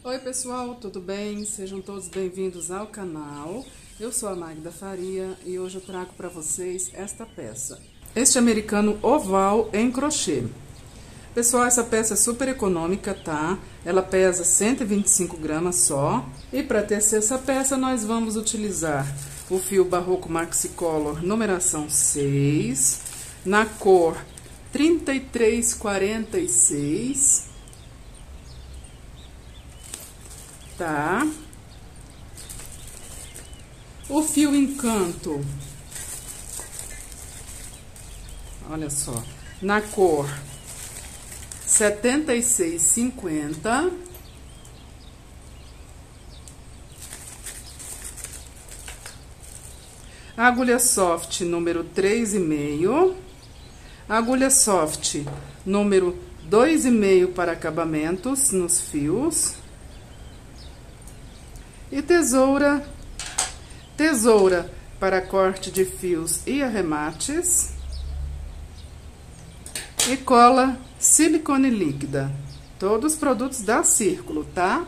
Oi pessoal, tudo bem? Sejam todos bem-vindos ao canal. Eu sou a Magda Faria e hoje eu trago para vocês esta peça. Este americano oval em crochê. Pessoal, essa peça é super econômica, tá? Ela pesa 125 gramas só. E para tecer essa peça nós vamos utilizar o fio Barroco Maxicolor numeração 6, na cor 3346. Tá? O fio Encanto, olha só, na cor 7650. Agulha soft número 3,5. Agulha soft número 2,5 para acabamentos nos fios. E tesoura para corte de fios e arremates. E cola silicone líquida. Todos os produtos da Círculo, tá?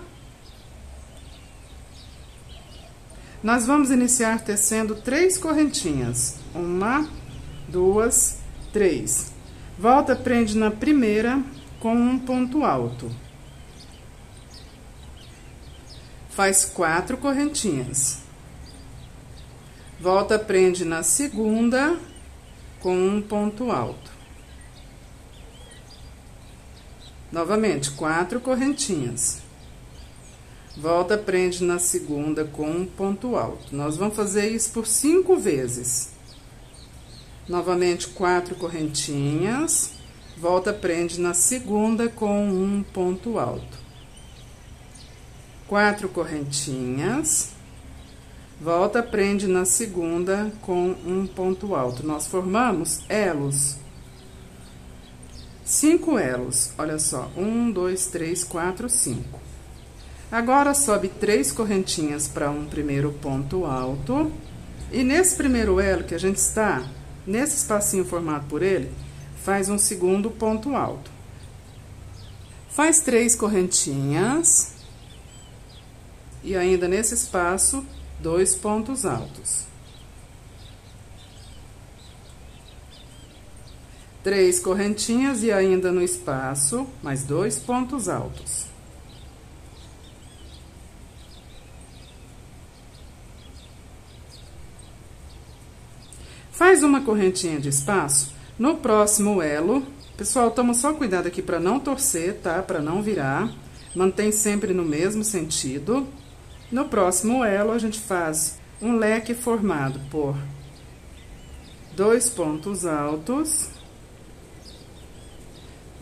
Nós vamos iniciar tecendo 3 correntinhas. 1, 2, 3. Volta, prende na primeira com um ponto alto. Faz 4 correntinhas. Volta, prende na segunda com um ponto alto. Novamente, 4 correntinhas. Volta, prende na segunda com um ponto alto. Nós vamos fazer isso por 5 vezes. Novamente, 4 correntinhas. Volta, prende na segunda com um ponto alto. 4 correntinhas, volta, prende na segunda com um ponto alto. Nós formamos elos, 5 elos, olha só, 1, 2, 3, 4, 5. Agora, sobe 3 correntinhas para um primeiro ponto alto, e nesse primeiro elo que a gente está, nesse espacinho formado por ele, faz um segundo ponto alto. Faz 3 correntinhas. E ainda nesse espaço, 2 pontos altos. 3 correntinhas e ainda no espaço, mais 2 pontos altos. Faz uma correntinha de espaço. No próximo elo, pessoal, toma só cuidado aqui para não torcer, tá? Para não virar. Mantém sempre no mesmo sentido. No próximo elo, a gente faz um leque formado por 2 pontos altos,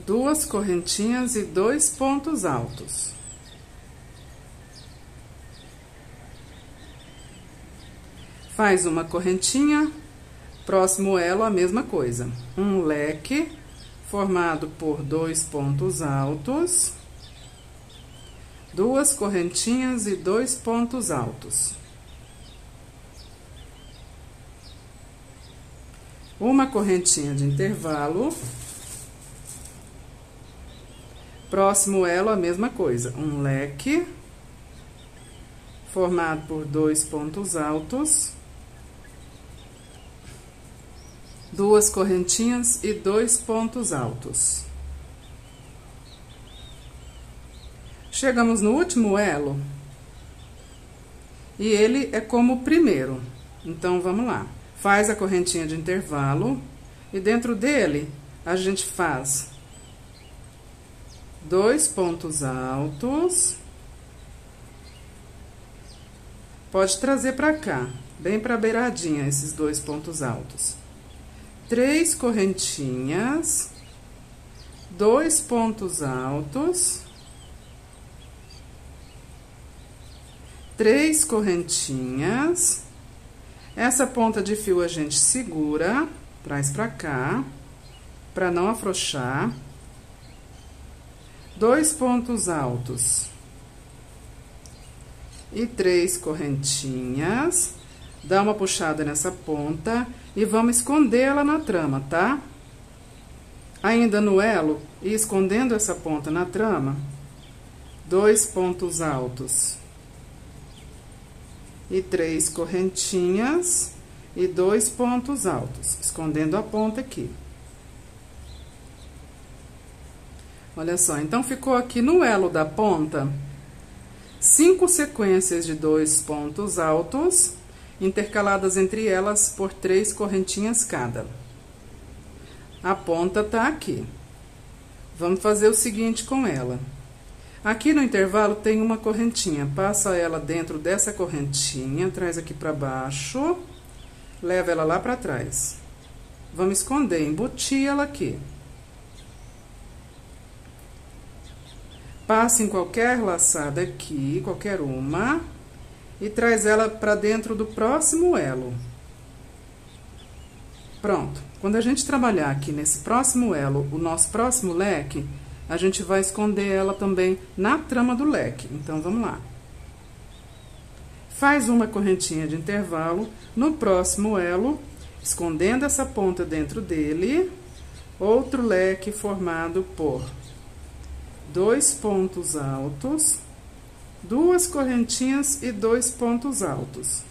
2 correntinhas e 2 pontos altos. Faz uma correntinha, próximo elo, a mesma coisa. Um leque formado por 2 pontos altos, 2 correntinhas e 2 pontos altos. Uma correntinha de intervalo. Próximo elo, a mesma coisa. Um leque formado por 2 pontos altos, 2 correntinhas e 2 pontos altos. Chegamos no último elo, e ele é como o primeiro. Então, vamos lá. Faz a correntinha de intervalo, e dentro dele, a gente faz 2 pontos altos. Pode trazer pra cá, bem pra beiradinha, esses 2 pontos altos. 3 correntinhas, 2 pontos altos, 3 correntinhas. Essa ponta de fio a gente segura, traz pra cá, pra não afrouxar. 2 pontos altos e 3 correntinhas. Dá uma puxada nessa ponta e vamos esconder ela na trama, tá? Ainda no elo, e escondendo essa ponta na trama, 2 pontos altos e 3 correntinhas e 2 pontos altos, escondendo a ponta aqui. Olha só, então ficou aqui no elo da ponta 5 sequências de 2 pontos altos, intercaladas entre elas por 3 correntinhas cada. A ponta tá aqui. Vamos fazer o seguinte com ela. Aqui no intervalo tem uma correntinha, passa ela dentro dessa correntinha, traz aqui pra baixo, leva ela lá pra trás. Vamos esconder, embutir ela aqui. Passa em qualquer laçada aqui, qualquer uma, e traz ela pra dentro do próximo elo. Pronto. Quando a gente trabalhar aqui nesse próximo elo, o nosso próximo leque, a gente vai esconder ela também na trama do leque. Então, vamos lá. Faz uma correntinha de intervalo no próximo elo, escondendo essa ponta dentro dele, outro leque formado por 2 pontos altos, 2 correntinhas e 2 pontos altos.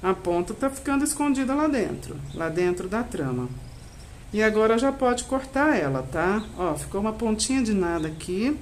A ponta tá ficando escondida lá dentro da trama. E agora já pode cortar ela, tá? Ó, ficou uma pontinha de nada aqui.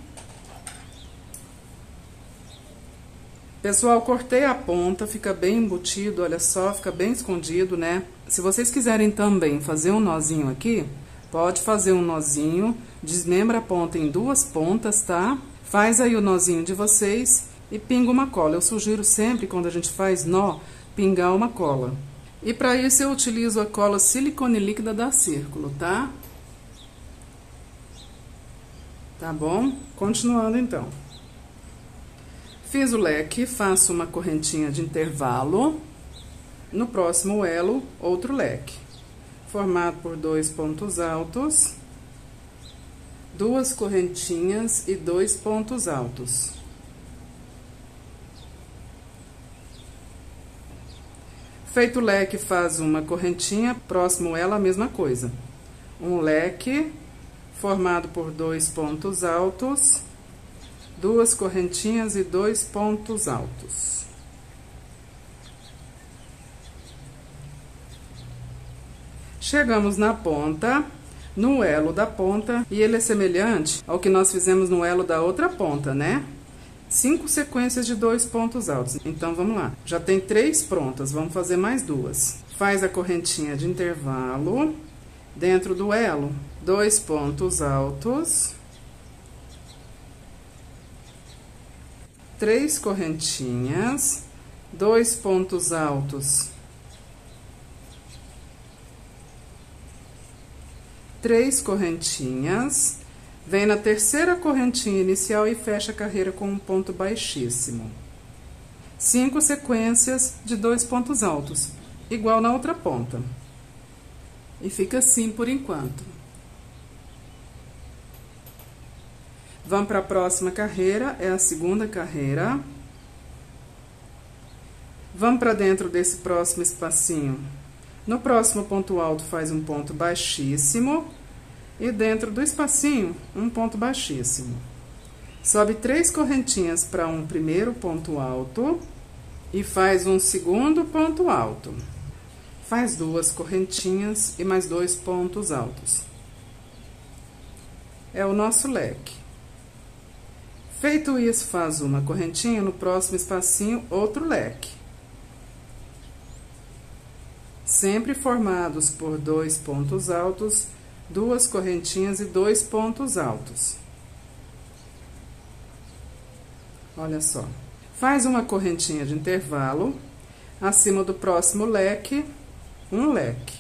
Pessoal, cortei a ponta, fica bem embutido, olha só, fica bem escondido, né? Se vocês quiserem também fazer um nozinho aqui, pode fazer um nozinho, desmembra a ponta em 2 pontas, tá? Faz aí o nozinho de vocês e pinga uma cola. Eu sugiro sempre, quando a gente faz nó, pingar uma cola. E para isso eu utilizo a cola silicone líquida da Círculo, tá? Tá bom? Continuando então. Fiz o leque, faço uma correntinha de intervalo. No próximo elo, outro leque. Formado por 2 pontos altos, 2 correntinhas e 2 pontos altos. Feito o leque, faz uma correntinha, próximo ela, a mesma coisa. Um leque formado por 2 pontos altos, 2 correntinhas e 2 pontos altos. Chegamos na ponta, no elo da ponta, e ele é semelhante ao que nós fizemos no elo da outra ponta, né? 5 sequências de 2 pontos altos. Então, vamos lá. Já tem 3 prontas, vamos fazer mais 2. Faz a correntinha de intervalo, dentro do elo, 2 pontos altos, 3 correntinhas, 2 pontos altos, 3 correntinhas. Vem na terceira correntinha inicial e fecha a carreira com um ponto baixíssimo. 5 sequências de 2 pontos altos, igual na outra ponta. E fica assim por enquanto. Vamos para a próxima carreira, é a segunda carreira. Vamos para dentro desse próximo espacinho. No próximo ponto alto, faz um ponto baixíssimo. E dentro do espacinho, um ponto baixíssimo. Sobe 3 correntinhas para um primeiro ponto alto e faz um segundo ponto alto. Faz 2 correntinhas e mais 2 pontos altos. É o nosso leque. Feito isso, faz uma correntinha, no próximo espacinho, outro leque. Sempre formados por 2 pontos altos, 2 correntinhas e 2 pontos altos. Olha só. Faz uma correntinha de intervalo, acima do próximo leque, um leque.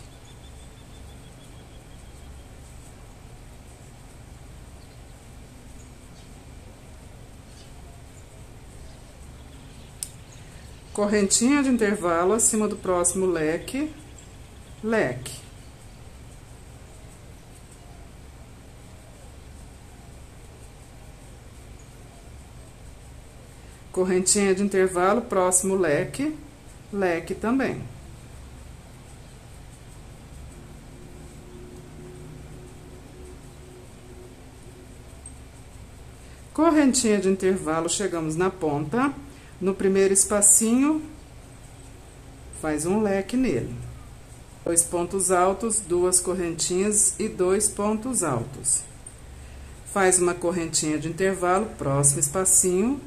Correntinha de intervalo, acima do próximo leque, leque. Correntinha de intervalo, próximo leque, leque também. Correntinha de intervalo, chegamos na ponta. No primeiro espacinho, faz um leque nele. 2 pontos altos, 2 correntinhas e 2 pontos altos. Faz uma correntinha de intervalo, próximo espacinho,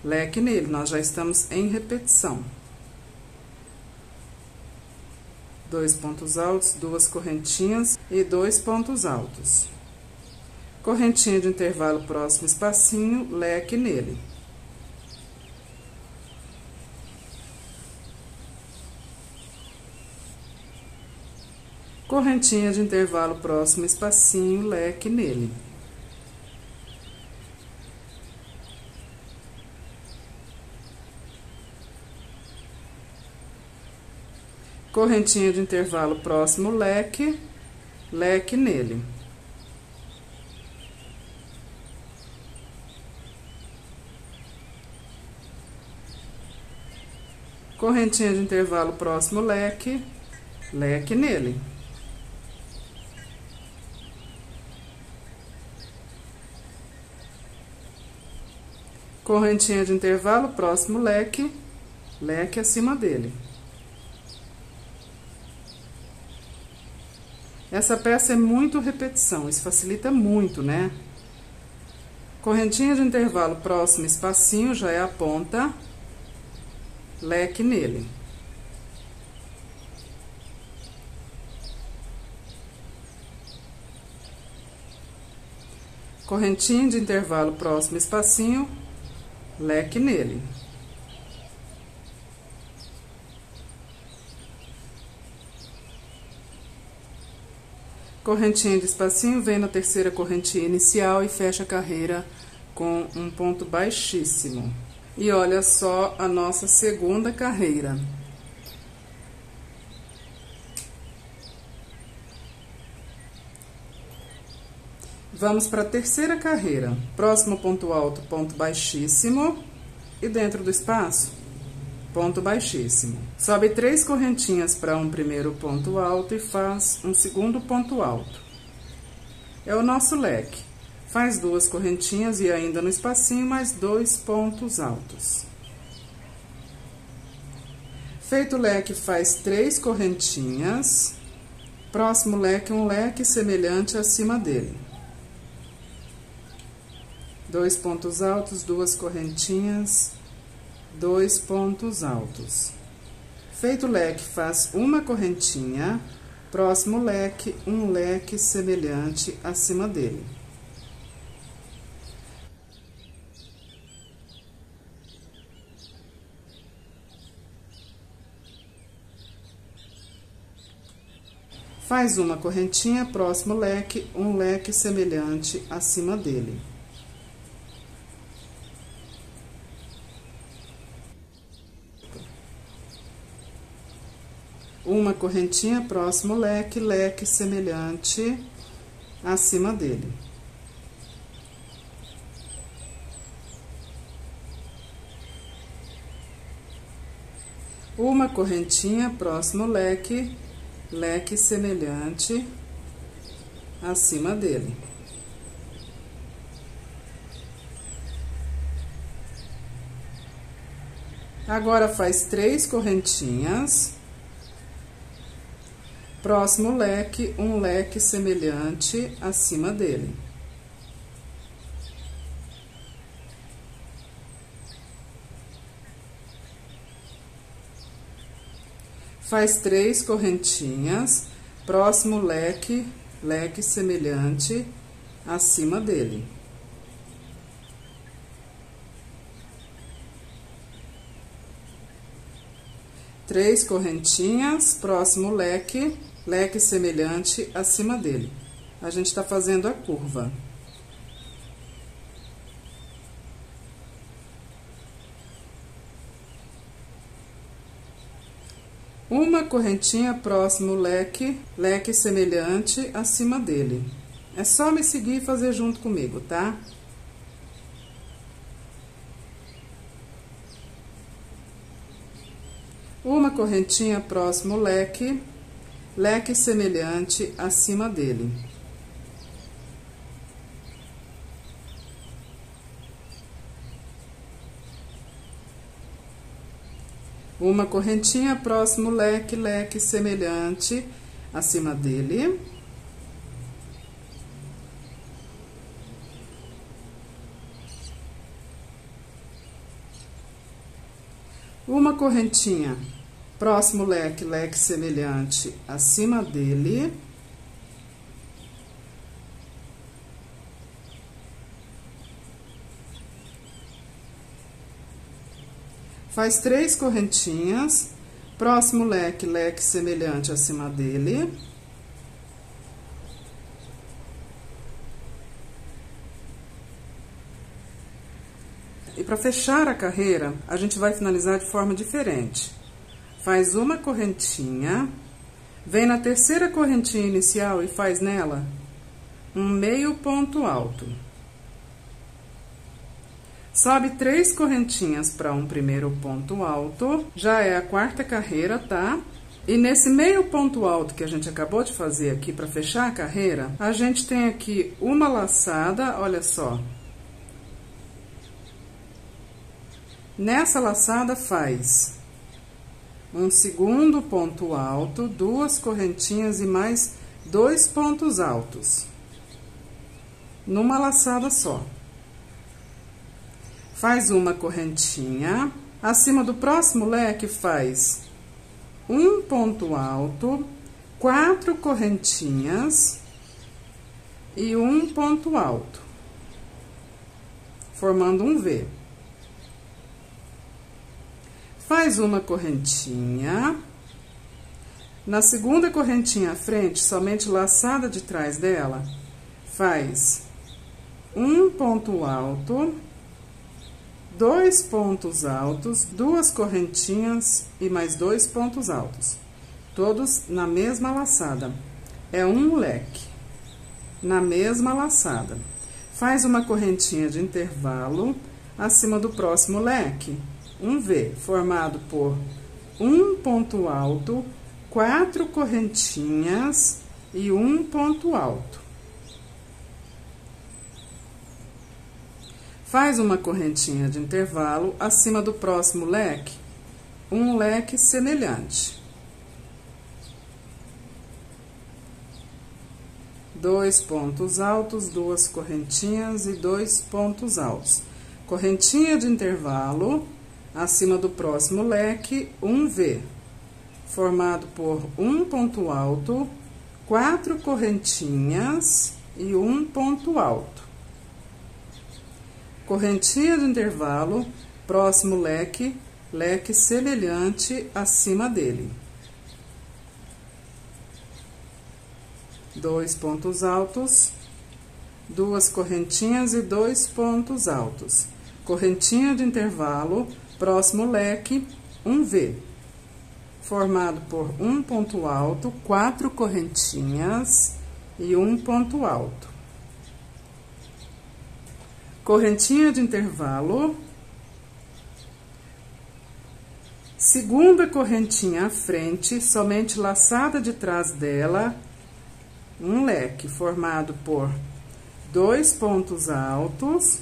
leque nele. Nós já estamos em repetição. 2 pontos altos, 2 correntinhas e 2 pontos altos. Correntinha de intervalo, próximo espacinho, leque nele. Correntinha de intervalo, próximo espacinho, leque nele. Correntinha de intervalo, próximo leque, leque nele. Correntinha de intervalo, próximo leque, leque nele. Correntinha de intervalo, próximo leque, leque acima dele. Essa peça é muito repetição, isso facilita muito, né? Correntinha de intervalo, próximo espacinho, já é a ponta, leque nele. Correntinha de intervalo, próximo espacinho, leque nele. Correntinha de espacinho, vem na terceira correntinha inicial e fecha a carreira com um ponto baixíssimo. E olha só a nossa segunda carreira. Vamos para a terceira carreira. Próximo ponto alto, ponto baixíssimo. E dentro do espaço, ponto baixíssimo. Sobe 3 correntinhas para um primeiro ponto alto e faz um segundo ponto alto. É o nosso leque. Faz 2 correntinhas e ainda no espacinho, mais 2 pontos altos. Feito o leque, faz 3 correntinhas. Próximo leque, um leque semelhante acima dele. 2 pontos altos, 2 correntinhas, 2 pontos altos. Feito o leque, faz uma correntinha, próximo leque, um leque semelhante acima dele. Faz uma correntinha, próximo leque, um leque semelhante acima dele. Uma correntinha, próximo leque, leque semelhante acima dele. Uma correntinha, próximo leque, leque semelhante acima dele. Agora, faz 3 correntinhas. Próximo leque, um leque semelhante acima dele. Faz 3 correntinhas, próximo leque, leque semelhante acima dele. Três correntinhas, próximo leque, leque semelhante acima dele. A gente tá fazendo a curva. Uma correntinha, próximo leque, leque semelhante acima dele. É só me seguir e fazer junto comigo, tá? Uma correntinha, próximo leque, leque semelhante acima dele. Uma correntinha, próximo leque, leque semelhante acima dele. Uma correntinha, próximo leque, leque semelhante acima dele. Faz 3 correntinhas, próximo leque, leque semelhante acima dele. E para fechar a carreira, a gente vai finalizar de forma diferente. Faz uma correntinha, vem na terceira correntinha inicial e faz nela um meio ponto alto. Sobe 3 correntinhas para um primeiro ponto alto, já é a quarta carreira, tá? E nesse meio ponto alto que a gente acabou de fazer aqui para fechar a carreira, a gente tem aqui uma laçada, olha só. Nessa laçada faz um segundo ponto alto, 2 correntinhas e mais 2 pontos altos. Numa laçada só. Faz uma correntinha, acima do próximo leque faz um ponto alto, 4 correntinhas e um ponto alto, formando um V. Faz uma correntinha, na segunda correntinha à frente, somente laçada de trás dela, faz um ponto alto, 2 pontos altos, 2 correntinhas e mais 2 pontos altos, todos na mesma laçada. É um leque, na mesma laçada. Faz uma correntinha de intervalo acima do próximo leque, um V, formado por um ponto alto, 4 correntinhas e um ponto alto. Faz uma correntinha de intervalo acima do próximo leque, um leque semelhante. 2 pontos altos, 2 correntinhas e 2 pontos altos. Correntinha de intervalo acima do próximo leque, um V, formado por um ponto alto, 4 correntinhas e um ponto alto. Correntinha de intervalo, próximo leque, leque semelhante acima dele. 2 pontos altos, 2 correntinhas e 2 pontos altos. Correntinha de intervalo, próximo leque, um V, formado por um ponto alto, 4 correntinhas e um ponto alto. Correntinha de intervalo, segunda correntinha à frente, somente laçada de trás dela, um leque formado por 2 pontos altos,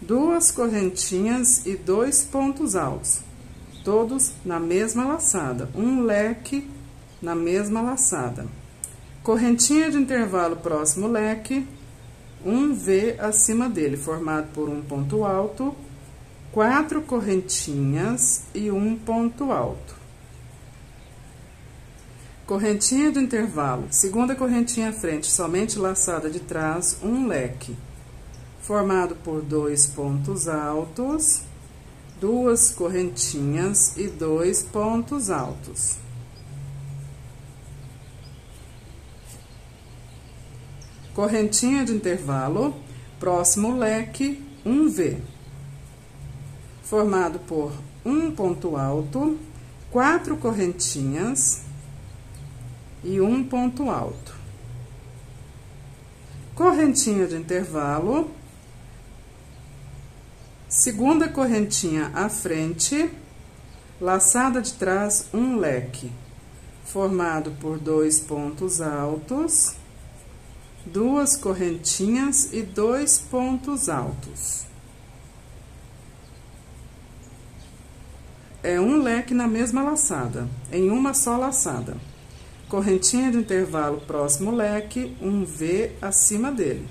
2 correntinhas e 2 pontos altos, todos na mesma laçada, um leque na mesma laçada. Correntinha de intervalo, próximo leque, um V acima dele, formado por um ponto alto, 4 correntinhas e um ponto alto. Correntinha de intervalo, segunda correntinha à frente, somente laçada de trás, um leque, formado por 2 pontos altos, 2 correntinhas e 2 pontos altos. Correntinha de intervalo, próximo leque, um V, formado por um ponto alto, 4 correntinhas e um ponto alto. Correntinha de intervalo, segunda correntinha à frente, laçada de trás, um leque, formado por 2 pontos altos, 2 correntinhas e 2 pontos altos. é um leque na mesma laçada, em uma só laçada. Correntinha de intervalo próximo leque, um V acima dele,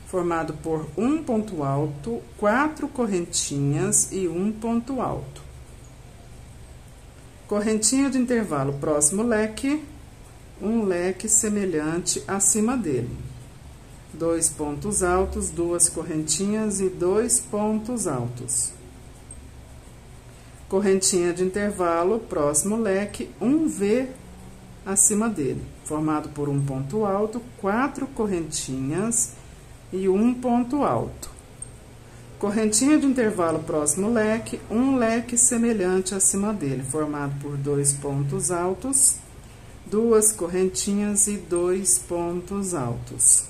formado por um ponto alto, 4 correntinhas e um ponto alto. Correntinha de intervalo próximo leque, um leque semelhante acima dele. 2 pontos altos, 2 correntinhas e 2 pontos altos. Correntinha de intervalo próximo leque, um V acima dele, formado por um ponto alto, 4 correntinhas e um ponto alto. Correntinha de intervalo próximo leque, um leque semelhante acima dele, formado por 2 pontos altos, 2 correntinhas e 2 pontos altos.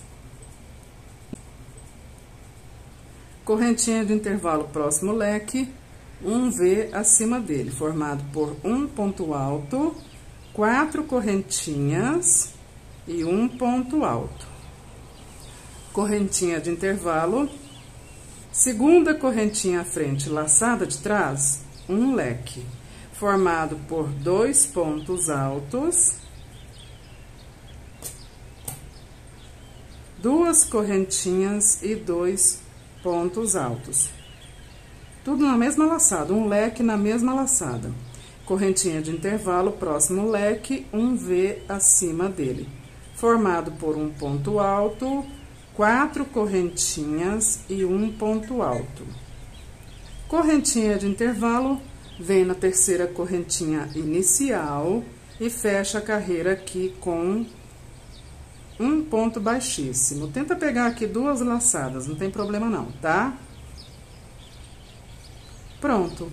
Correntinha de intervalo próximo leque, um V acima dele, formado por um ponto alto, 4 correntinhas e um ponto alto. Correntinha de intervalo, segunda correntinha à frente, laçada de trás, um leque, formado por 2 pontos altos, 2 correntinhas e 2 pontos altos. Tudo na mesma laçada, um leque na mesma laçada. Correntinha de intervalo, próximo leque, um V acima dele, formado por um ponto alto, 4 correntinhas e um ponto alto. Correntinha de intervalo, vem na terceira correntinha inicial e fecha a carreira aqui com um ponto baixíssimo. Tenta pegar aqui 2 laçadas, não tem problema não, tá? Pronto.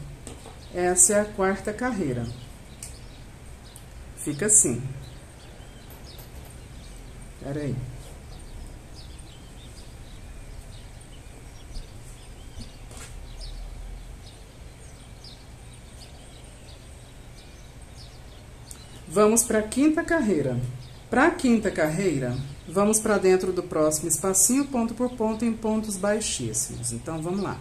Essa é a quarta carreira. Fica assim. Espera aí. Vamos para a quinta carreira. Para a quinta carreira, vamos para dentro do próximo espacinho, ponto por ponto, em pontos baixíssimos. Então, vamos lá.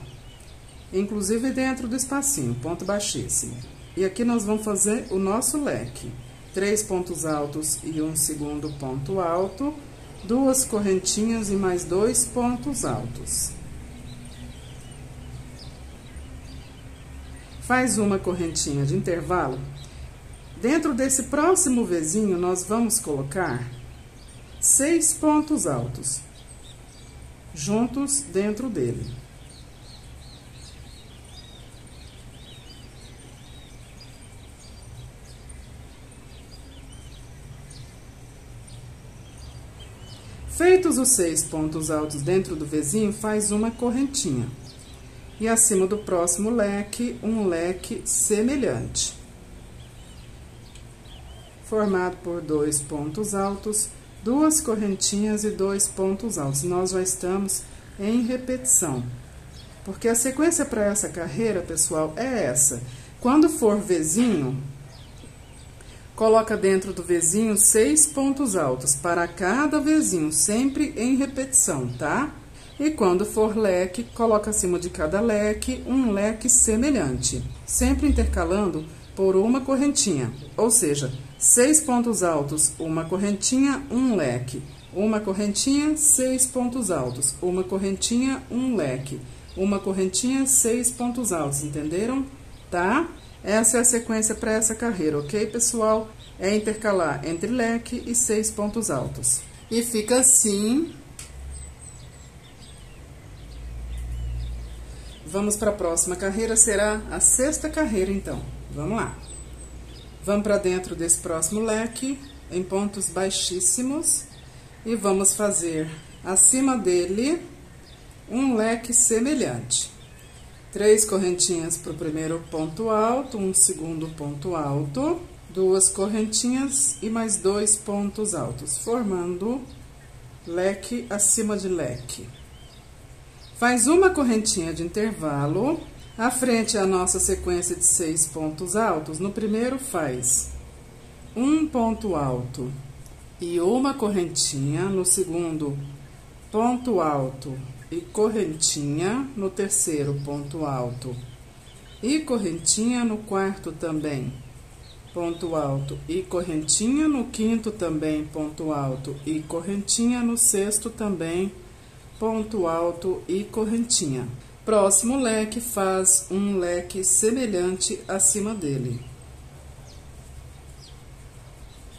Inclusive dentro do espacinho, ponto baixíssimo. E aqui nós vamos fazer o nosso leque. 3 pontos altos e um segundo ponto alto, 2 correntinhas e mais 2 pontos altos. Faz uma correntinha de intervalo. Dentro desse próximo Vzinho, nós vamos colocar 6 pontos altos, juntos dentro dele. Feitos os 6 pontos altos dentro do Vzinho, faz uma correntinha. E acima do próximo leque, um leque semelhante, formado por 2 pontos altos, 2 correntinhas e 2 pontos altos. Nós já estamos em repetição, porque a sequência para essa carreira, pessoal, é essa. Quando for Vzinho, coloca dentro do Vzinho 6 pontos altos para cada Vzinho, sempre em repetição, tá? E quando for leque, coloca acima de cada leque um leque semelhante, sempre intercalando por uma correntinha, ou seja, 6 pontos altos, uma correntinha, um leque, uma correntinha, 6 pontos altos, uma correntinha, um leque, uma correntinha, 6 pontos altos, entenderam? Tá? Essa é a sequência para essa carreira, ok, pessoal? É intercalar entre leque e 6 pontos altos. E fica assim. Vamos para a próxima carreira, será a sexta carreira, então. Vamos lá. Vamos para dentro desse próximo leque, em pontos baixíssimos, e vamos fazer acima dele um leque semelhante. 3 correntinhas para o primeiro ponto alto, um segundo ponto alto, 2 correntinhas e mais 2 pontos altos, formando leque acima de leque. Faz uma correntinha de intervalo, à frente a nossa sequência de 6 pontos altos. No primeiro faz um ponto alto e uma correntinha, no segundo ponto alto e correntinha, no terceiro ponto alto e correntinha no quarto também, ponto alto e correntinha no quinto também, ponto alto e correntinha no sexto também, ponto alto e correntinha. Próximo leque, faz um leque semelhante acima dele.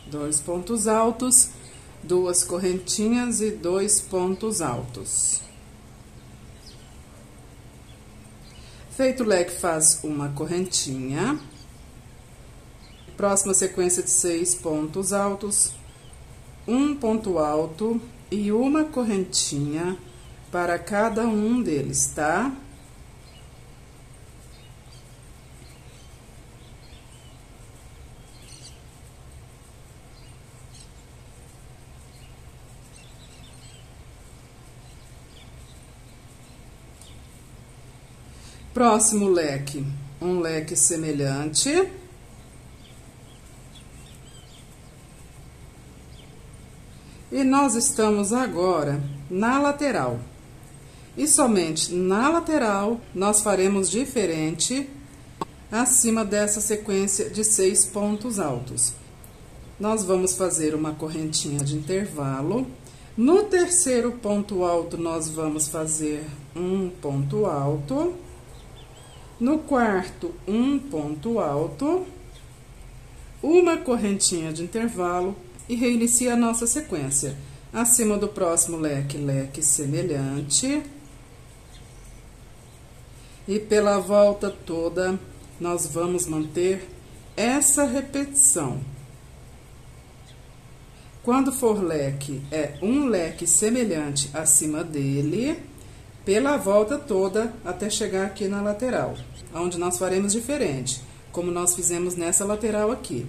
2 pontos altos, 2 correntinhas e 2 pontos altos. Feito o leque, faz uma correntinha. Próxima sequência de 6 pontos altos, um ponto alto e uma correntinha para cada um deles, tá? Próximo leque, um leque semelhante. E nós estamos agora na lateral. E somente na lateral nós faremos diferente acima dessa sequência de 6 pontos altos. Nós vamos fazer uma correntinha de intervalo. No terceiro ponto alto, nós vamos fazer um ponto alto. No quarto, um ponto alto, uma correntinha de intervalo e reinicia a nossa sequência. Acima do próximo leque, leque semelhante. E pela volta toda, nós vamos manter essa repetição. Quando for leque, é um leque semelhante acima dele, pela volta toda, até chegar aqui na lateral, onde nós faremos diferente, como nós fizemos nessa lateral aqui.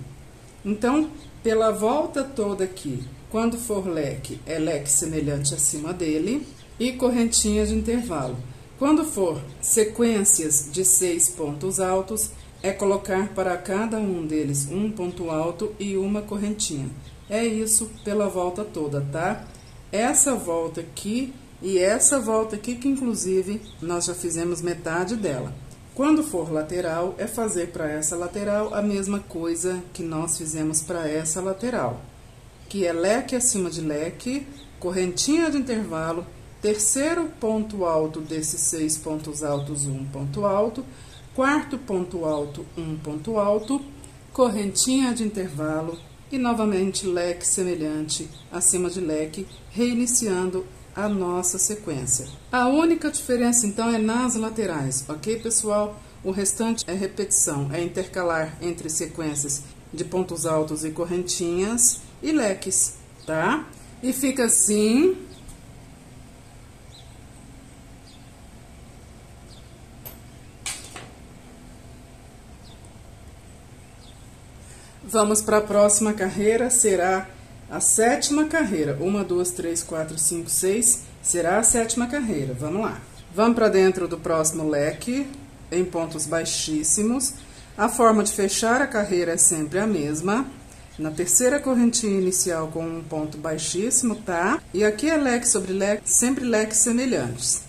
Então, pela volta toda aqui, quando for leque, é leque semelhante acima dele e correntinha de intervalo. Quando for sequências de 6 pontos altos, é colocar para cada um deles um ponto alto e uma correntinha. É isso pela volta toda, tá? Essa volta aqui e essa volta aqui, que inclusive nós já fizemos metade dela. Quando for lateral, é fazer para essa lateral a mesma coisa que nós fizemos para essa lateral, que é leque acima de leque, correntinha de intervalo, terceiro ponto alto desses 6 pontos altos, um ponto alto, quarto ponto alto, um ponto alto, correntinha de intervalo e novamente leque semelhante acima de leque, reiniciando a nossa sequência. A única diferença, então, é nas laterais, ok, pessoal? O restante é repetição, é intercalar entre sequências de pontos altos e correntinhas e leques, tá? E fica assim. Vamos para a próxima carreira, será a 7ª carreira. 1, 2, 3, 4, 5, 6, será a 7ª carreira. Vamos lá. Vamos para dentro do próximo leque, em pontos baixíssimos. A forma de fechar a carreira é sempre a mesma. Na terceira correntinha inicial com um ponto baixíssimo, tá? E aqui é leque sobre leque, sempre leques semelhantes.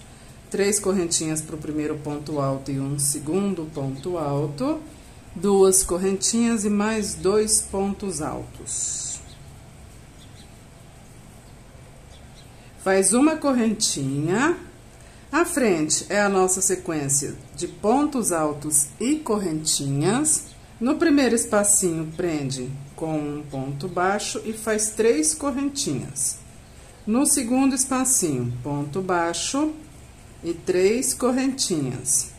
3 correntinhas para o primeiro ponto alto e um segundo ponto alto. 2 correntinhas e mais 2 pontos altos. Faz uma correntinha. À frente é a nossa sequência de pontos altos e correntinhas. No primeiro espacinho, prende com um ponto baixo e faz 3 correntinhas. No segundo espacinho, ponto baixo e 3 correntinhas.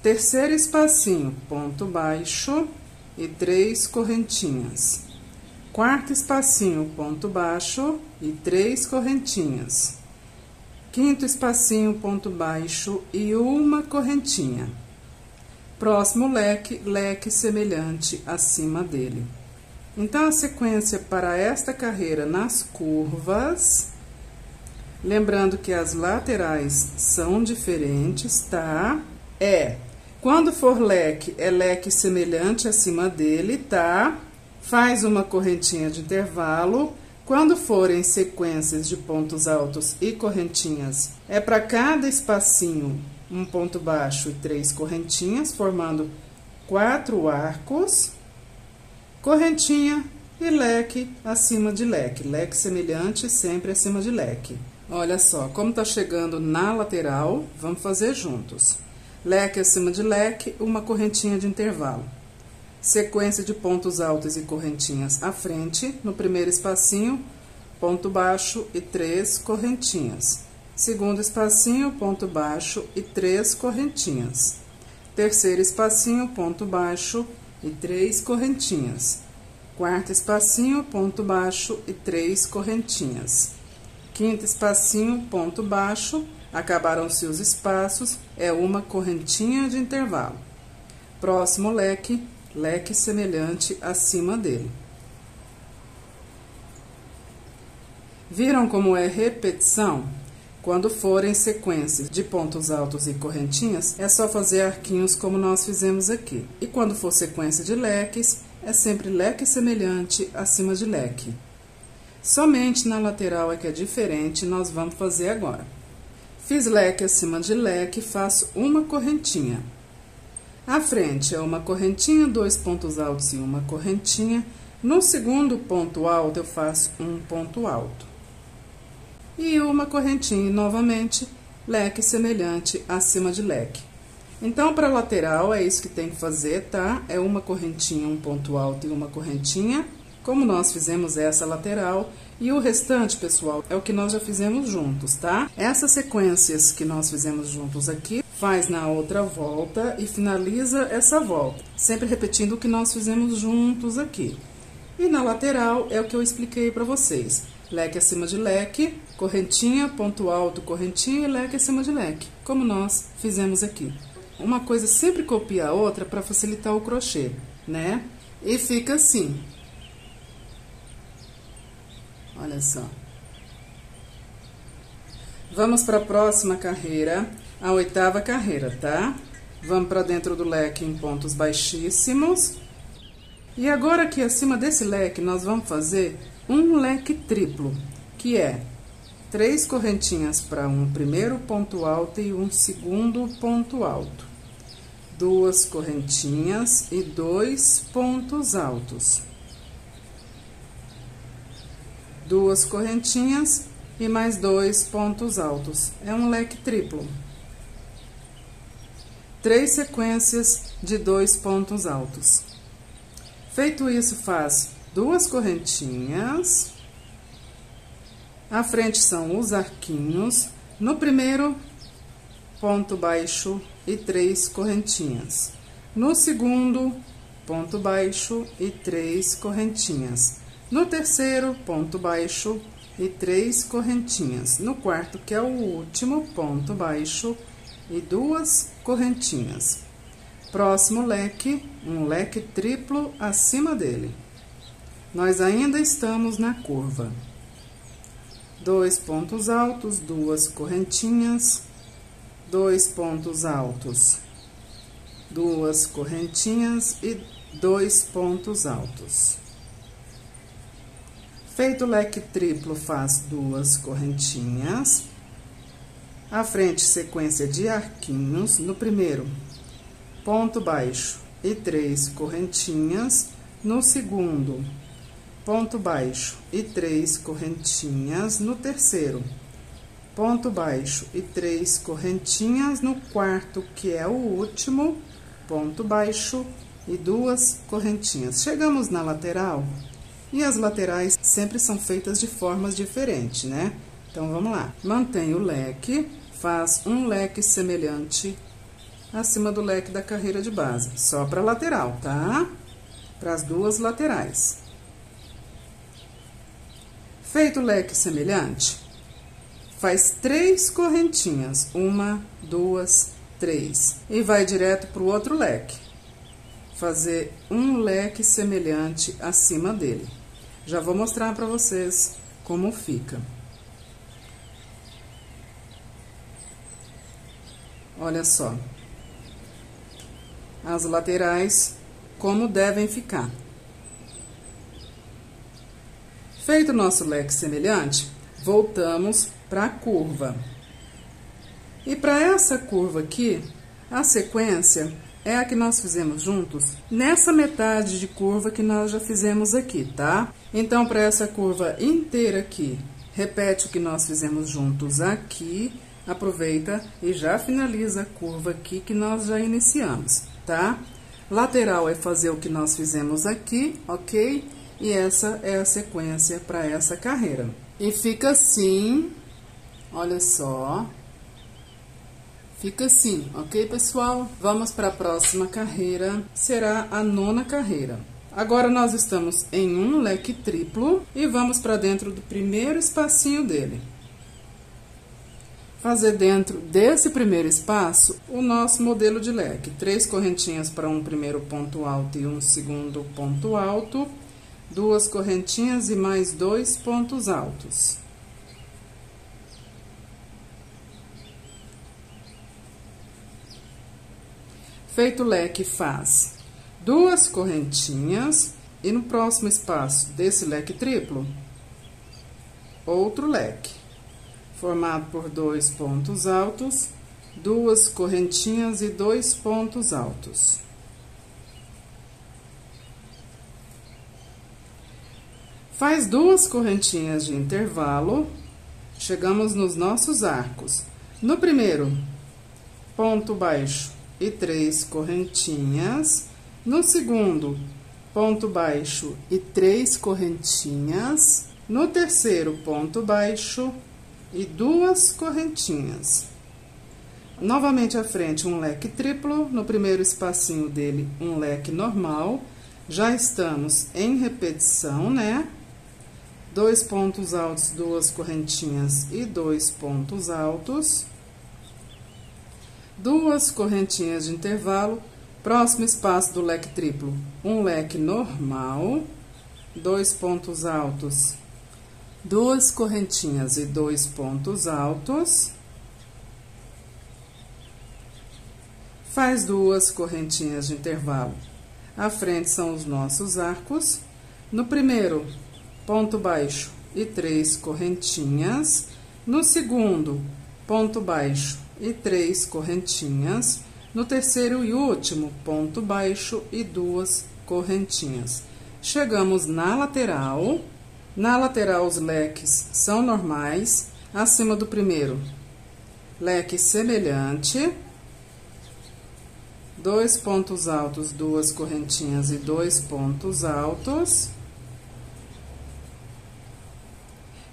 Terceiro espacinho, ponto baixo e 3 correntinhas. Quarto espacinho, ponto baixo e 3 correntinhas. Quinto espacinho, ponto baixo e uma correntinha. Próximo leque, leque semelhante acima dele. Então, a sequência para esta carreira nas curvas, lembrando que as laterais são diferentes, tá? Quando for leque, é leque semelhante acima dele, tá? Faz uma correntinha de intervalo. Quando forem sequências de pontos altos e correntinhas, é para cada espacinho um ponto baixo e 3 correntinhas, formando 4 arcos, correntinha e leque acima de leque. Leque semelhante sempre acima de leque. Olha só, como tá chegando na lateral, vamos fazer juntos. Leque acima de leque, uma correntinha de intervalo. Sequência de pontos altos e correntinhas à frente, no primeiro espacinho, ponto baixo e 3 correntinhas. Segundo espacinho, ponto baixo e 3 correntinhas. Terceiro espacinho, ponto baixo e 3 correntinhas. Quarto espacinho, ponto baixo e 3 correntinhas. Quinto espacinho, ponto baixo, acabaram-se os espaços, é uma correntinha de intervalo. Próximo leque, leque semelhante acima dele. Viram como é repetição? Quando forem sequências de pontos altos e correntinhas, é só fazer arquinhos como nós fizemos aqui. E quando for sequência de leques, é sempre leque semelhante acima de leque. Somente na lateral é que é diferente, nós vamos fazer agora. Fiz leque acima de leque, faço uma correntinha. À frente é uma correntinha, 2 pontos altos e uma correntinha. No segundo ponto alto, eu faço um ponto alto. E uma correntinha, novamente, leque semelhante acima de leque. Então, para lateral, é isso que tem que fazer, tá? É uma correntinha, um ponto alto e uma correntinha, como nós fizemos essa lateral. E o restante, pessoal, é o que nós já fizemos juntos, tá? Essas sequências que nós fizemos juntos aqui, faz na outra volta e finaliza essa volta. Sempre repetindo o que nós fizemos juntos aqui. E na lateral, é o que eu expliquei para vocês. Leque acima de leque, correntinha, ponto alto, correntinha e leque acima de leque, como nós fizemos aqui. Uma coisa sempre copia a outra para facilitar o crochê, né? E fica assim. Olha só. Vamos para a próxima carreira, a 8ª carreira, tá? Vamos para dentro do leque em pontos baixíssimos. E agora aqui acima desse leque, nós vamos fazer um leque triplo, que é 3 correntinhas para um primeiro ponto alto e um segundo ponto alto. 2 correntinhas e 2 pontos altos. 2 correntinhas e mais 2 pontos altos. É um leque triplo. 3 sequências de 2 pontos altos. Feito isso, faz 2 correntinhas. À frente são os arquinhos. No primeiro, ponto baixo e 3 correntinhas. No segundo, ponto baixo e 3 correntinhas. No terceiro, ponto baixo e 3 correntinhas. No quarto, que é o último, ponto baixo e 2 correntinhas. Próximo leque, um leque triplo acima dele. Nós ainda estamos na curva. 2 pontos altos, 2 correntinhas, 2 pontos altos, 2 correntinhas e 2 pontos altos. Feito o leque triplo, faz 2 correntinhas. À frente, sequência de arquinhos. No primeiro, ponto baixo e 3 correntinhas. No segundo, ponto baixo e 3 correntinhas. No terceiro, ponto baixo e 3 correntinhas. No quarto, que é o último, ponto baixo e 2 correntinhas. Chegamos na lateral. E as laterais sempre são feitas de formas diferentes, né? Então, vamos lá. Mantém o leque, faz um leque semelhante acima do leque da carreira de base. Só para lateral, tá? Para as duas laterais. Feito o leque semelhante, faz 3 correntinhas. 1, 2, 3. E vai direto para o outro leque. Fazer um leque semelhante acima dele. Já vou mostrar para vocês como fica. Olha só. As laterais, como devem ficar. Feito o nosso leque semelhante, voltamos para a curva. E para essa curva aqui, a sequência é a que nós fizemos juntos nessa metade de curva que nós já fizemos aqui, tá? Então, para essa curva inteira aqui, repete o que nós fizemos juntos aqui, aproveita e já finaliza a curva aqui que nós já iniciamos, tá? Lateral é fazer o que nós fizemos aqui, ok? E essa é a sequência para essa carreira. E fica assim, olha só. Fica assim, ok, pessoal? Vamos para a próxima carreira, será a 9ª carreira. Agora, nós estamos em um leque triplo e vamos para dentro do primeiro espacinho dele. Fazer dentro desse primeiro espaço o nosso modelo de leque. 3 correntinhas para um primeiro ponto alto e um segundo ponto alto. 2 correntinhas e mais 2 pontos altos. Feito o leque, faz 2 correntinhas e no próximo espaço desse leque triplo, outro leque. Formado por 2 pontos altos, 2 correntinhas e 2 pontos altos. Faz 2 correntinhas de intervalo, chegamos nos nossos arcos. No primeiro, ponto baixo e 3 correntinhas. No segundo, ponto baixo e 3 correntinhas. No terceiro, ponto baixo e 2 correntinhas. Novamente à frente, um leque triplo, no primeiro espacinho dele, um leque normal. Já estamos em repetição, né? 2 pontos altos, 2 correntinhas e 2 pontos altos. 2 correntinhas de intervalo. Próximo espaço do leque triplo, um leque normal. 2 pontos altos, 2 correntinhas e 2 pontos altos. Faz 2 correntinhas de intervalo. À frente são os nossos arcos. No primeiro, ponto baixo e 3 correntinhas. No segundo, ponto baixo e 3 correntinhas. No terceiro e último, ponto baixo e 2 correntinhas. Chegamos na lateral. Na lateral, os leques são normais. Acima do primeiro, leque semelhante. 2 pontos altos, 2 correntinhas e 2 pontos altos.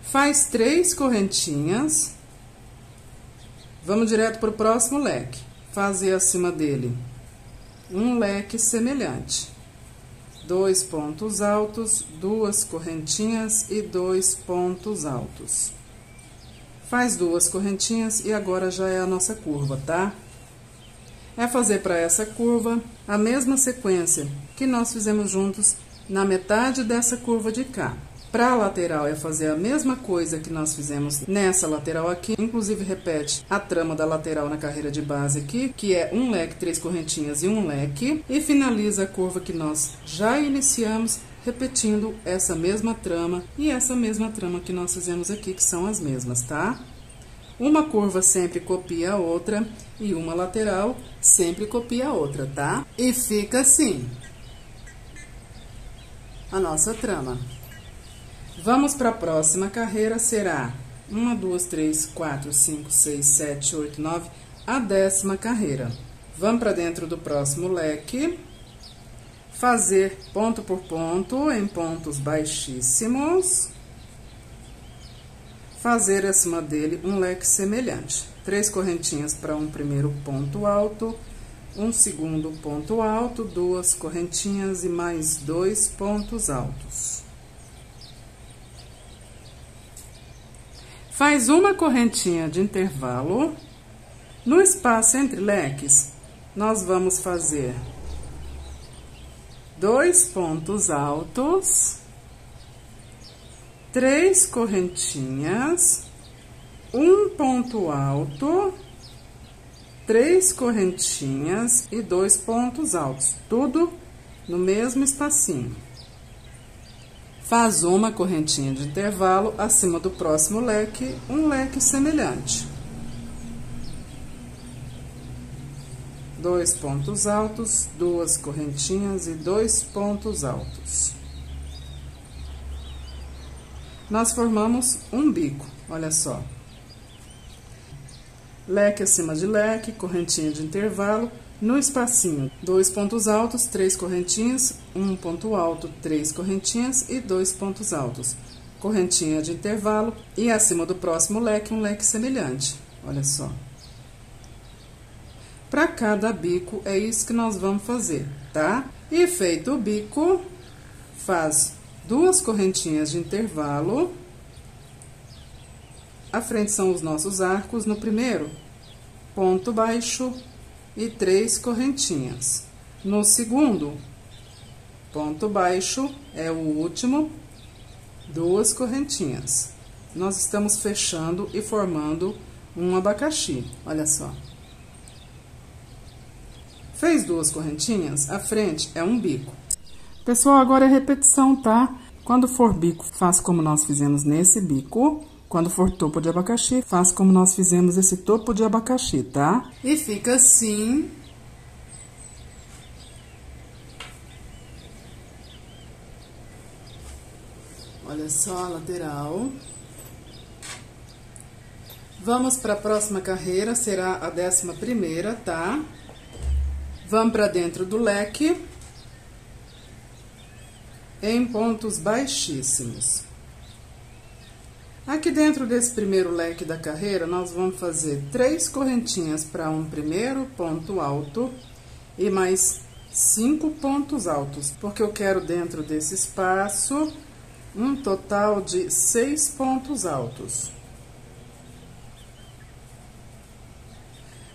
Faz 3 correntinhas. Vamos direto para o próximo leque. Fazer acima dele um leque semelhante. 2 pontos altos, 2 correntinhas e 2 pontos altos. Faz 2 correntinhas e agora já é a nossa curva, tá? É fazer para essa curva a mesma sequência que nós fizemos juntos na metade dessa curva de cá. Para a lateral é fazer a mesma coisa que nós fizemos nessa lateral aqui, inclusive repete a trama da lateral na carreira de base aqui, que é um leque, 3 correntinhas e um leque, e finaliza a curva que nós já iniciamos, repetindo essa mesma trama e essa mesma trama que nós fizemos aqui, que são as mesmas, tá? Uma curva sempre copia a outra e uma lateral sempre copia a outra, tá? E fica assim a nossa trama. Vamos para a próxima carreira, será 1, 2, 3, 4, 5, 6, 7, 8, 9, a 10ª carreira. Vamos para dentro do próximo leque, fazer ponto por ponto em pontos baixíssimos, fazer acima dele um leque semelhante. 3 correntinhas para um primeiro ponto alto, um segundo ponto alto, 2 correntinhas e mais 2 pontos altos. Faz uma correntinha de intervalo. No espaço entre leques, nós vamos fazer 2 pontos altos, 3 correntinhas, um ponto alto, 3 correntinhas e 2 pontos altos, tudo no mesmo espacinho. Faz uma correntinha de intervalo acima do próximo leque, um leque semelhante. 2 pontos altos, 2 correntinhas e 2 pontos altos. Nós formamos um bico, olha só. Leque acima de leque, correntinha de intervalo, no espacinho, 2 pontos altos, 3 correntinhas, 1 ponto alto, 3 correntinhas e 2 pontos altos. Correntinha de intervalo e acima do próximo leque, um leque semelhante, olha só. Para cada bico, é isso que nós vamos fazer, tá? E feito o bico, faz 2 correntinhas de intervalo. À frente são os nossos arcos. No primeiro, ponto baixo e 3 correntinhas. No segundo, ponto baixo, é o último, 2 correntinhas. Nós estamos fechando e formando um abacaxi, olha só. Fez 2 correntinhas, a frente é um bico. Pessoal, agora é repetição, tá? Quando for bico, faz como nós fizemos nesse bico. Quando for topo de abacaxi, faz como nós fizemos esse topo de abacaxi, tá? E fica assim. Olha só a lateral. Vamos para a próxima carreira, será a 11ª, tá? Vamos para dentro do leque, em pontos baixíssimos. Aqui dentro desse primeiro leque da carreira, nós vamos fazer 3 correntinhas para um primeiro ponto alto e mais 5 pontos altos, porque eu quero dentro desse espaço um total de 6 pontos altos.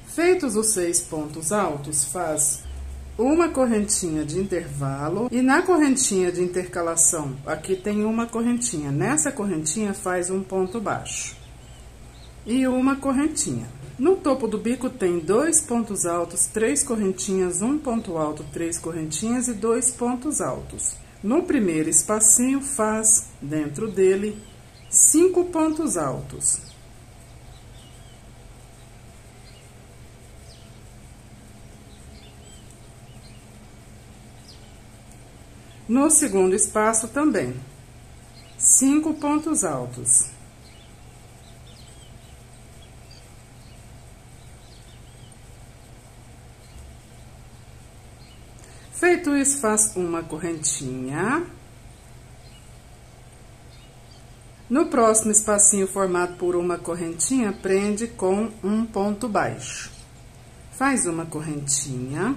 Feitos os 6 pontos altos, faz uma correntinha de intervalo e na correntinha de intercalação, aqui tem uma correntinha, nessa correntinha faz um ponto baixo e uma correntinha. No topo do bico tem 2 pontos altos, 3 correntinhas, 1 ponto alto, 3 correntinhas e 2 pontos altos. No primeiro espacinho, faz dentro dele 5 pontos altos. No segundo espaço também, 5 pontos altos. Feito isso, faz uma correntinha. No próximo espacinho formado por uma correntinha, prende com um ponto baixo. Faz uma correntinha.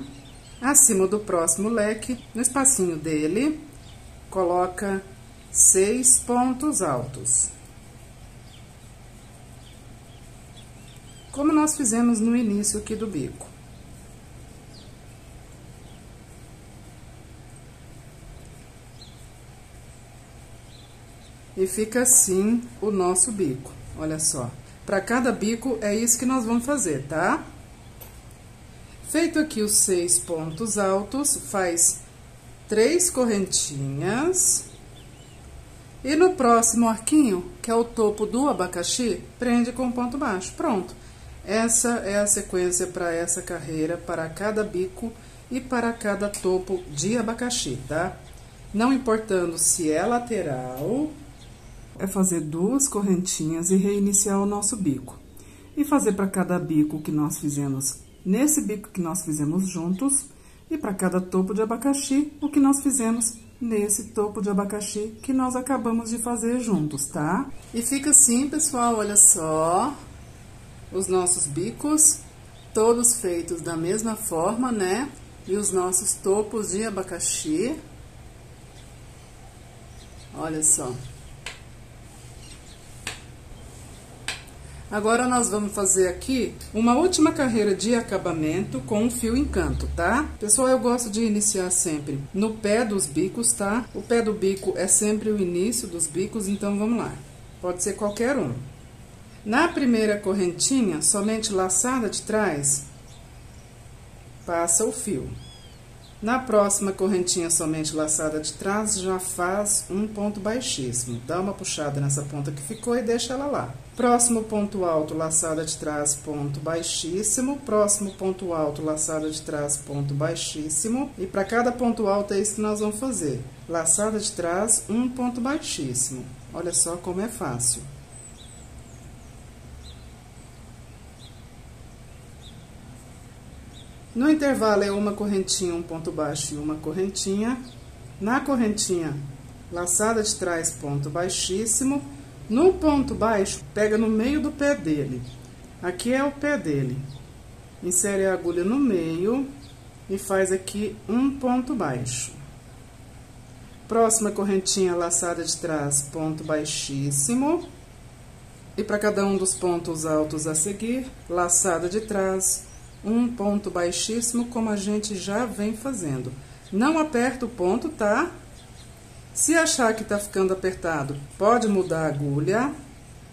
Acima do próximo leque, no espacinho dele, coloca 6 pontos altos. Como nós fizemos no início aqui do bico. E fica assim o nosso bico, olha só. Para cada bico, é isso que nós vamos fazer, tá? Feito aqui os 6 pontos altos, faz 3 correntinhas. E no próximo arquinho, que é o topo do abacaxi, prende com ponto baixo. Pronto. Essa é a sequência para essa carreira, para cada bico e para cada topo de abacaxi, tá? Não importando se é lateral, é fazer 2 correntinhas e reiniciar o nosso bico. E fazer para cada bico que nós fizemos nesse bico que nós fizemos juntos, e para cada topo de abacaxi, o que nós fizemos nesse topo de abacaxi que nós acabamos de fazer juntos, tá? E fica assim, pessoal, olha só, os nossos bicos, todos feitos da mesma forma, né? E os nossos topos de abacaxi, olha só. Agora, nós vamos fazer aqui uma última carreira de acabamento com um fio em canto, tá? Pessoal, eu gosto de iniciar sempre no pé dos bicos, tá? O pé do bico é sempre o início dos bicos, então vamos lá. Pode ser qualquer um. Na primeira correntinha, somente laçada de trás, passa o fio. Na próxima correntinha somente laçada de trás, já faz um ponto baixíssimo. Dá uma puxada nessa ponta que ficou e deixa ela lá. Próximo ponto alto, laçada de trás, ponto baixíssimo. Próximo ponto alto, laçada de trás, ponto baixíssimo. E para cada ponto alto é isso que nós vamos fazer. Laçada de trás, um ponto baixíssimo. Olha só como é fácil. No intervalo é uma correntinha, um ponto baixo e uma correntinha. Na correntinha, laçada de trás, ponto baixíssimo. No ponto baixo, pega no meio do pé dele. Aqui é o pé dele. Insere a agulha no meio e faz aqui um ponto baixo. Próxima correntinha, laçada de trás, ponto baixíssimo. E para cada um dos pontos altos a seguir, laçada de trás, um ponto baixíssimo, como a gente já vem fazendo. Não aperta o ponto, tá? Se achar que tá ficando apertado, pode mudar a agulha,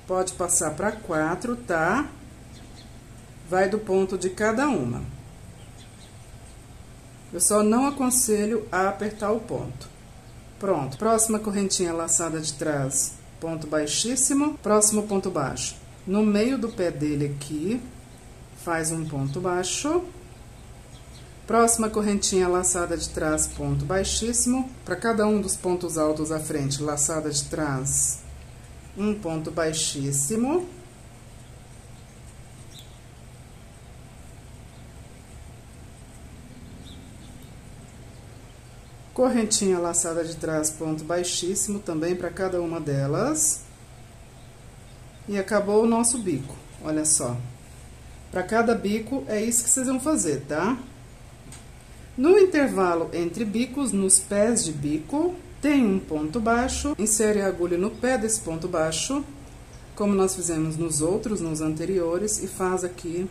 pode passar para 4, tá? Vai do ponto de cada uma. Eu só não aconselho a apertar o ponto. Pronto. Próxima correntinha laçada de trás, ponto baixíssimo. Próximo ponto baixo. No meio do pé dele aqui, faz um ponto baixo. Próxima correntinha laçada de trás, ponto baixíssimo. Para cada um dos pontos altos à frente, laçada de trás, um ponto baixíssimo. Correntinha laçada de trás, ponto baixíssimo, também para cada uma delas. E acabou o nosso bico, olha só. Para cada bico, é isso que vocês vão fazer, tá? No intervalo entre bicos, nos pés de bico, tem um ponto baixo. Insere a agulha no pé desse ponto baixo, como nós fizemos nos outros, nos anteriores, e faz aqui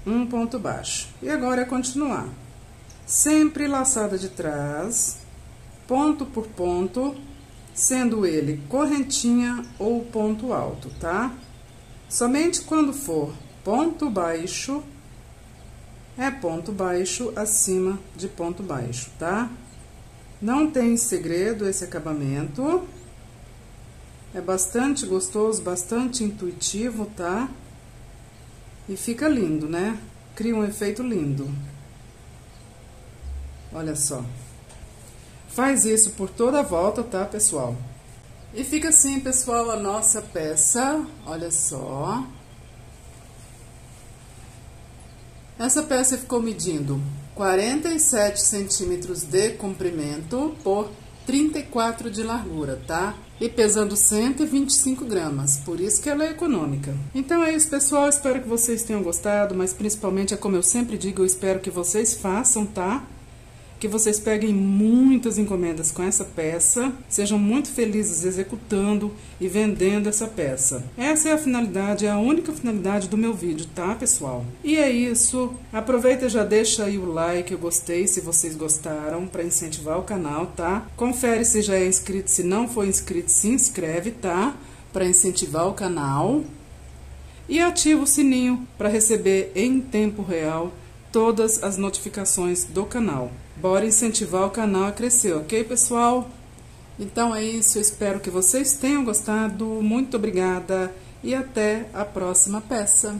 um ponto baixo. E agora é continuar. Sempre laçada de trás, ponto por ponto, sendo ele correntinha ou ponto alto, tá? Somente quando for ponto baixo, é ponto baixo acima de ponto baixo, tá? Não tem segredo esse acabamento. É bastante gostoso, bastante intuitivo, tá? E fica lindo, né? Cria um efeito lindo. Olha só. Faz isso por toda a volta, tá, pessoal? E fica assim, pessoal, a nossa peça. Olha só. Essa peça ficou medindo 47 centímetros de comprimento por 34 de largura, tá? E pesando 125 gramas, por isso que ela é econômica. Então é isso, pessoal, espero que vocês tenham gostado, mas principalmente, é como eu sempre digo, eu espero que vocês façam, tá? Que vocês peguem muitas encomendas com essa peça, sejam muito felizes executando e vendendo essa peça. Essa é a finalidade, é a única finalidade do meu vídeo, tá, pessoal? E é isso, aproveita e já deixa aí o like, eu gostei, se vocês gostaram, para incentivar o canal, tá? Confere se já é inscrito, se não for inscrito, se inscreve, tá? Para incentivar o canal. E ativa o sininho para receber em tempo real todas as notificações do canal. Bora incentivar o canal a crescer, ok, pessoal? Então é isso, eu espero que vocês tenham gostado. Muito obrigada e até a próxima peça.